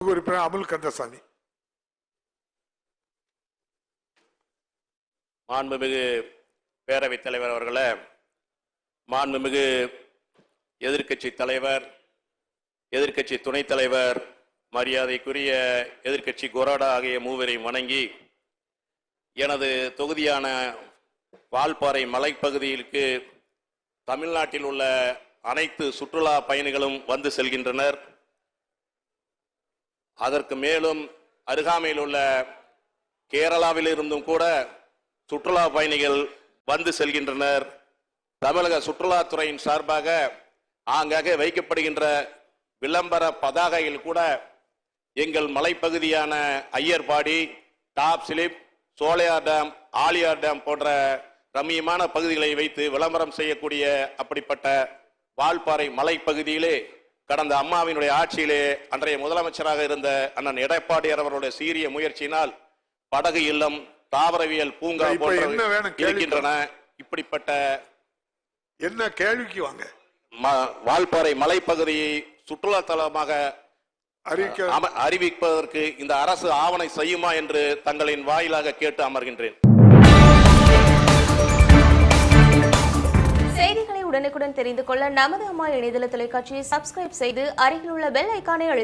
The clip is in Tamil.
உறுப்பினர் அமுல் கந்தசாமி. மாண்புமிகு பேரவைத் தலைவர் அவர்களே, மாண்புமிகு எதிர்க்கட்சி தலைவர், எதிர்க்கட்சி துணைத் தலைவர், மரியாதைக்குரிய எதிர்க்கட்சி கொறடா ஆகிய மூவரையும் வணங்கி எனது தொகுதியான வால்பாறை மலைப்பகுதியிற்கு தமிழ்நாட்டில் உள்ள அனைத்து சுற்றுலா பயணிகளும் வந்து செல்கின்றனர். அதற்கு மேலும் அருகாமையில் உள்ள கேரளாவில் இருந்தும் கூட சுற்றுலா பயணிகள் வந்து செல்கின்றனர். தமிழக சுற்றுலாத்துறையின் சார்பாக ஆங்காங்கே வைக்கப்படுகின்ற விளம்பர பதாகையில் கூட எங்கள் மலைப்பகுதியான ஐயர்பாடி, டாப் ஸ்லிப், சோலையார் டேம், ஆலியார் டேம் போன்ற ரம்மியமான பகுதிகளை வைத்து விளம்பரம் செய்யக்கூடிய அப்படிப்பட்ட வால்பாறை மலைப்பகுதியிலே கடந்த அம்மாவினுடைய ஆட்சியிலே அன்றைய முதலமைச்சராக இருந்த அண்ணன் எடப்பாடியார் அவர்களுடைய சீரிய முயற்சியினால் படகு இல்லம், தாவரவியல் பூங்கா போன்ற இருக்கின்றன. இப்படிப்பட்ட என்ன கேள்விக்கு வாங்க. வால்பாறை மலைப்பகுதியை சுற்றுலா தலமாக அறிவிப்பதற்கு இந்த அரசு ஆவணை செய்யுமா என்று தங்களின் வாயிலாக கேட்டு அமர்கின்றேன். செய்திகளை உடனுக்குடன் தெரிந்து கொள்ள நமது அம்மா இணையதள தொலைக்காட்சியை சப்ஸ்கிரைப் செய்து அருகில் உள்ள பெல் ஐகானை அழுத்த